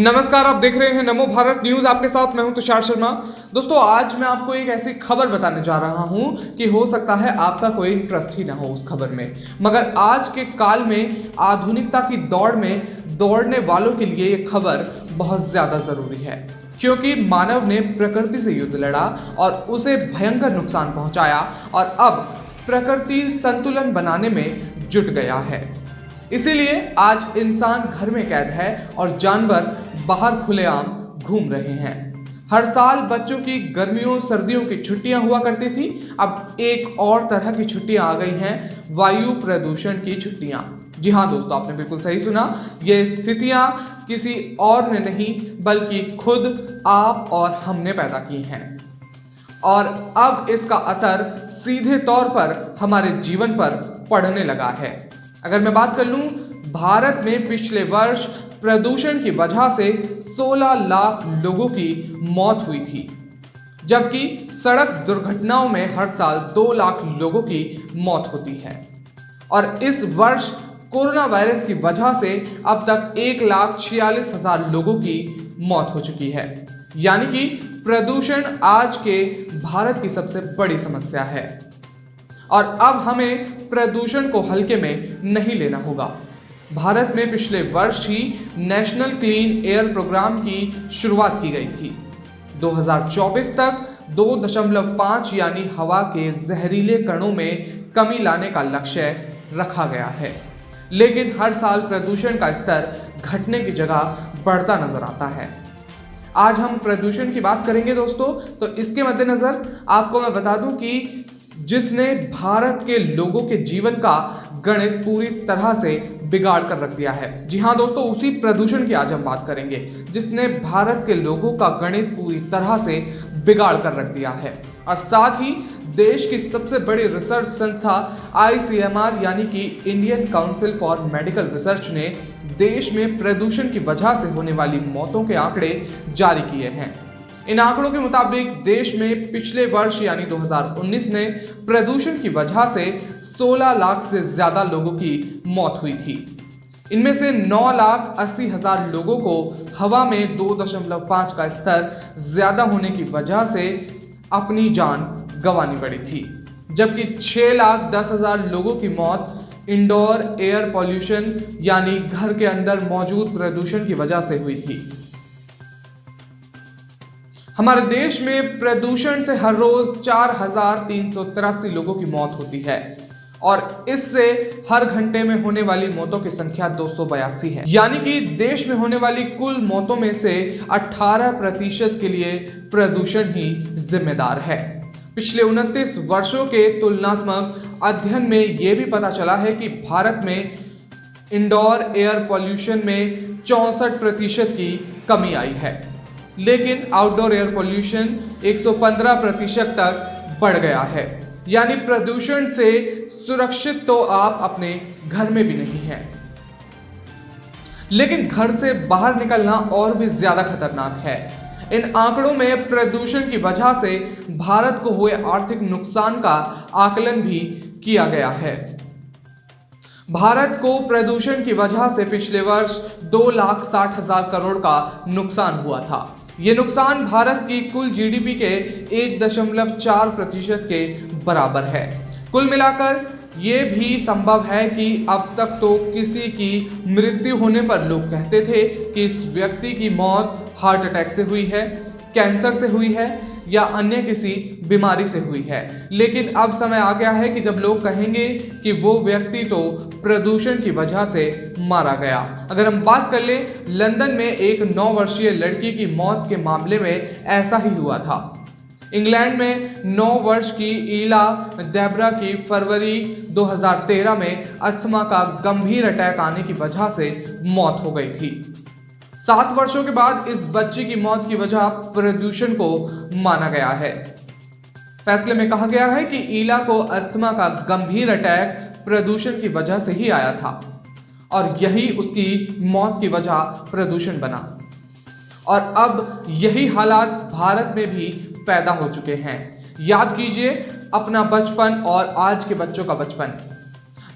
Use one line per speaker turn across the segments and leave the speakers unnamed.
नमस्कार, आप देख रहे हैं नमो भारत न्यूज। आपके साथ मैं हूं तुषार शर्मा। दोस्तों, आज मैं आपको एक ऐसी खबर बताने जा रहा हूं कि हो सकता है आपका कोई इंटरेस्ट ही ना हो उस खबर में, मगर आज के काल में आधुनिकता की दौड़ में दौड़ने वालों के लिए ये खबर बहुत ज्यादा जरूरी है, क्योंकि मानव ने प्रकृति से युद्ध लड़ा और उसे भयंकर नुकसान पहुंचाया और अब प्रकृति संतुलन बनाने में जुट गया है। इसीलिए आज इंसान घर में कैद है और जानवर बाहर खुलेआम घूम रहे हैं। हर साल बच्चों की गर्मियों सर्दियों की छुट्टियां हुआ करती थी, अब एक और तरह की छुट्टियां आ गई हैं, वायु प्रदूषण की छुट्टियां। जी हाँ दोस्तों, आपने बिल्कुल सही सुना। ये स्थितियां किसी और ने नहीं बल्कि खुद आप और हमने पैदा की हैं और अब इसका असर सीधे तौर पर हमारे जीवन पर पड़ने लगा है। अगर मैं बात कर लूं, भारत में पिछले वर्ष प्रदूषण की वजह से 16 लाख लोगों की मौत हुई थी, जबकि सड़क दुर्घटनाओं में हर साल 2 लाख लोगों की मौत होती है। और इस वर्ष कोरोना वायरस की वजह से अब तक 1,46,000 लोगों की मौत हो चुकी है। यानी कि प्रदूषण आज के भारत की सबसे बड़ी समस्या है और अब हमें प्रदूषण को हल्के में नहीं लेना होगा। भारत में पिछले वर्ष ही नेशनल क्लीन एयर प्रोग्राम की शुरुआत की गई थी। 2024 तक 2.5 यानी हवा के जहरीले कणों में कमी लाने का लक्ष्य रखा गया है, लेकिन हर साल प्रदूषण का स्तर घटने की जगह बढ़ता नजर आता है। आज हम प्रदूषण की बात करेंगे दोस्तों, तो इसके मद्देनजर आपको मैं बता दूं कि जिसने भारत के लोगों के जीवन का गणित पूरी तरह से बिगाड़ कर रख दिया है। जी हाँ दोस्तों, उसी प्रदूषण की आज हम बात करेंगे जिसने भारत के लोगों का गणित पूरी तरह से बिगाड़ कर रख दिया है। और साथ ही देश की सबसे बड़ी रिसर्च संस्था ICMR यानी कि Indian council for medical research ने देश में प्रदूषण की वजह से होने वाली मौतों के आंकड़े जारी किए हैं। इन आंकड़ों के मुताबिक देश में पिछले वर्ष यानी 2019 में प्रदूषण की वजह से 16 लाख से ज्यादा लोगों की मौत हुई थी। इनमें से 9,80,000 लोगों को हवा में 2.5 का स्तर ज्यादा होने की वजह से अपनी जान गंवानी पड़ी थी, जबकि 6,10,000 लोगों की मौत इंडोर एयर पॉल्यूशन यानी घर के अंदर मौजूद प्रदूषण की वजह से हुई थी। हमारे देश में प्रदूषण से हर रोज 4,383 लोगों की मौत होती है और इससे हर घंटे में होने वाली मौतों की संख्या 282 है। यानी कि देश में होने वाली कुल मौतों में से 18% के लिए प्रदूषण ही जिम्मेदार है। पिछले 29 वर्षों के तुलनात्मक अध्ययन में यह भी पता चला है कि भारत में इंडोर एयर पॉल्यूशन में 64% की कमी आई है, लेकिन आउटडोर एयर पॉल्यूशन 115% तक बढ़ गया है। यानी प्रदूषण से सुरक्षित तो आप अपने घर में भी नहीं हैं, लेकिन घर से बाहर निकलना और भी ज्यादा खतरनाक है। इन आंकड़ों में प्रदूषण की वजह से भारत को हुए आर्थिक नुकसान का आकलन भी किया गया है। भारत को प्रदूषण की वजह से पिछले वर्ष 2,60,000 करोड़ का नुकसान हुआ था। ये नुकसान भारत की कुल GDP के 1.4% के बराबर है। कुल मिलाकर ये भी संभव है कि अब तक तो किसी की मृत्यु होने पर लोग कहते थे कि इस व्यक्ति की मौत हार्ट अटैक से हुई है, कैंसर से हुई है या अन्य किसी बीमारी से हुई है, लेकिन अब समय आ गया है कि जब लोग कहेंगे कि वो व्यक्ति तो प्रदूषण की वजह से मारा गया। अगर हम बात कर लें, लंदन में एक 9 वर्षीय लड़की की मौत के मामले में ऐसा ही हुआ था। इंग्लैंड में 9 वर्ष की ईला डेब्रा की फरवरी 2013 में अस्थमा का गंभीर अटैक आने की वजह से मौत हो गई थी। 7 वर्षों के बाद इस बच्ची की मौत की वजह प्रदूषण को माना गया है। फैसले में कहा गया है कि ईला को अस्थमा का गंभीर अटैक प्रदूषण की वजह से ही आया था और यही उसकी मौत की वजह प्रदूषण बना। और अब यही हालात भारत में भी पैदा हो चुके हैं। याद कीजिए अपना बचपन और आज के बच्चों का बचपन।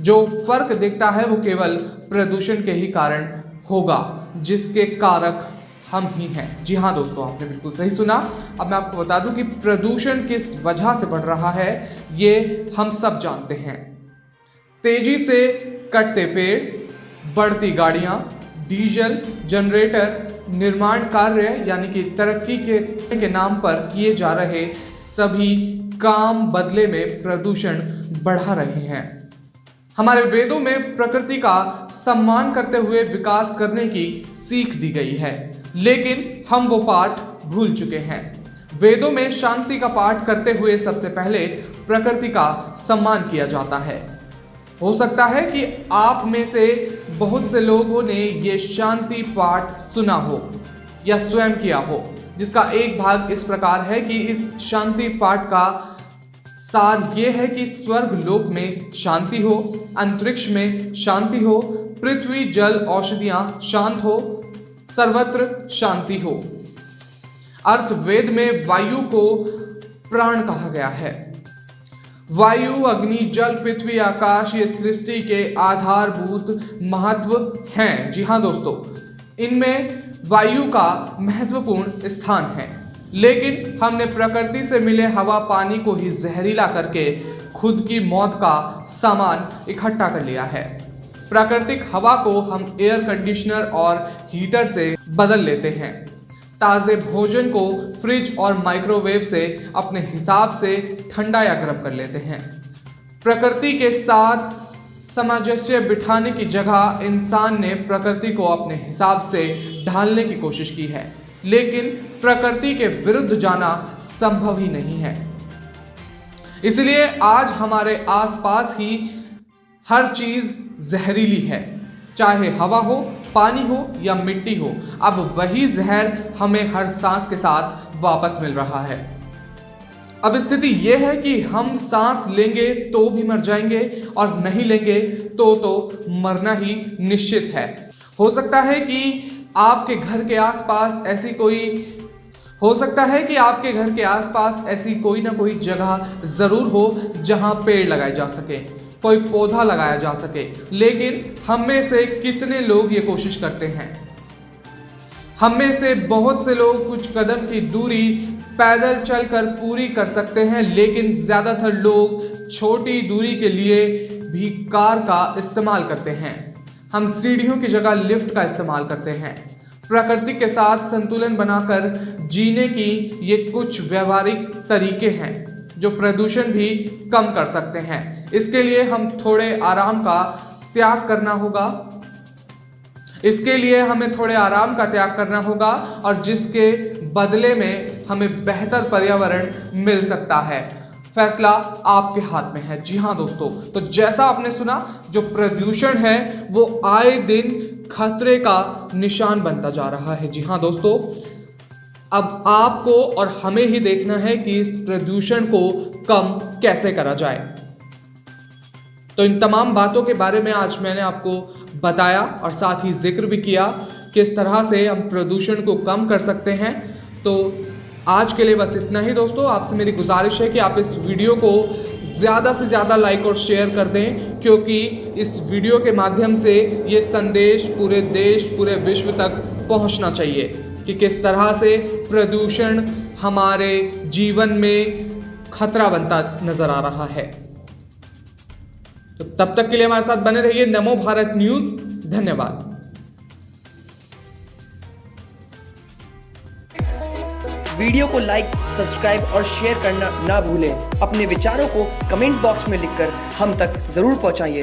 जो फर्क दिखता है वो केवल प्रदूषण के ही कारण होगा, जिसके कारक हम ही हैं। जी हाँ दोस्तों, आपने बिल्कुल सही सुना। अब मैं आपको बता दूं कि प्रदूषण किस वजह से बढ़ रहा है, ये हम सब जानते हैं। तेजी से कटते पेड़, बढ़ती गाड़ियां, डीजल जनरेटर, निर्माण कार्य यानी कि तरक्की के नाम पर किए जा रहे सभी काम बदले में प्रदूषण बढ़ा रहे हैं। हमारे वेदों में प्रकृति का सम्मान करते हुए विकास करने की सीख दी गई है, लेकिन हम वो पाठ भूल चुके हैं। वेदों में शांति का पाठ करते हुए सबसे पहले प्रकृति का सम्मान किया जाता है। हो सकता है कि आप में से बहुत से लोगों ने ये शांति पाठ सुना हो या स्वयं किया हो, जिसका एक भाग इस प्रकार है कि इस शांति पाठ का सार ये है कि स्वर्ग लोक में शांति हो, अंतरिक्ष में शांति हो, पृथ्वी जल औषधियां शांत हो, सर्वत्र शांति हो। अर्थ वेद में वायु को प्राण कहा गया है। वायु, अग्नि, जल, पृथ्वी, आकाश ये सृष्टि के आधारभूत महत्व हैं। जी हाँ दोस्तों, इनमें वायु का महत्वपूर्ण स्थान है, लेकिन हमने प्रकृति से मिले हवा पानी को ही जहरीला करके खुद की मौत का सामान इकट्ठा कर लिया है। प्राकृतिक हवा को हम एयर कंडीशनर और हीटर से बदल लेते हैं। ताज़े भोजन को फ्रिज और माइक्रोवेव से अपने हिसाब से ठंडा या गर्म कर लेते हैं। प्रकृति के साथ सामंजस्य बिठाने की जगह इंसान ने प्रकृति को अपने हिसाब से ढालने की कोशिश की है, लेकिन प्रकृति के विरुद्ध जाना संभव ही नहीं है। इसलिए आज हमारे आसपास ही हर चीज जहरीली है, चाहे हवा हो, पानी हो या मिट्टी हो। अब वही जहर हमें हर सांस के साथ वापस मिल रहा है। अब स्थिति यह है कि हम सांस लेंगे तो भी मर जाएंगे और नहीं लेंगे तो मरना ही निश्चित है। हो सकता है कि आपके घर के आसपास ऐसी कोई ना कोई जगह जरूर हो जहां पेड़ लगाए जा सके, कोई पौधा लगाया जा सके, लेकिन हम में से कितने लोग ये कोशिश करते हैं? हम में से बहुत से लोग कुछ कदम की दूरी पैदल चलकर पूरी कर सकते हैं, लेकिन ज़्यादातर लोग छोटी दूरी के लिए भी कार का इस्तेमाल करते हैं। हम सीढ़ियों की जगह लिफ्ट का इस्तेमाल करते हैं। प्रकृति के साथ संतुलन बनाकर जीने की ये कुछ व्यवहारिक तरीके हैं जो प्रदूषण भी कम कर सकते हैं। इसके लिए हम थोड़े आराम का त्याग करना होगा और जिसके बदले में हमें बेहतर पर्यावरण मिल सकता है। फैसला आपके हाथ में है। जी हाँ दोस्तों, तो जैसा आपने सुना, जो प्रदूषण है वो आए दिन खतरे का निशान बनता जा रहा है। जी हाँ दोस्तों, अब आपको और हमें ही देखना है कि इस प्रदूषण को कम कैसे करा जाए। तो इन तमाम बातों के बारे में आज मैंने आपको बताया और साथ ही जिक्र भी किया किस तरह से हम प्रदूषण को कम कर सकते हैं। तो आज के लिए बस इतना ही दोस्तों। आपसे मेरी गुजारिश है कि आप इस वीडियो को ज़्यादा से ज़्यादा लाइक और शेयर कर दें, क्योंकि इस वीडियो के माध्यम से ये संदेश पूरे देश, पूरे विश्व तक पहुंचना चाहिए कि किस तरह से प्रदूषण हमारे जीवन में खतरा बनता नजर आ रहा है। तो तब तक के लिए हमारे साथ बने रहिए। नमो भारत न्यूज़। धन्यवाद।
वीडियो को लाइक, सब्सक्राइब और शेयर करना ना भूलें। अपने विचारों को कमेंट बॉक्स में लिखकर हम तक जरूर पहुंचाइए।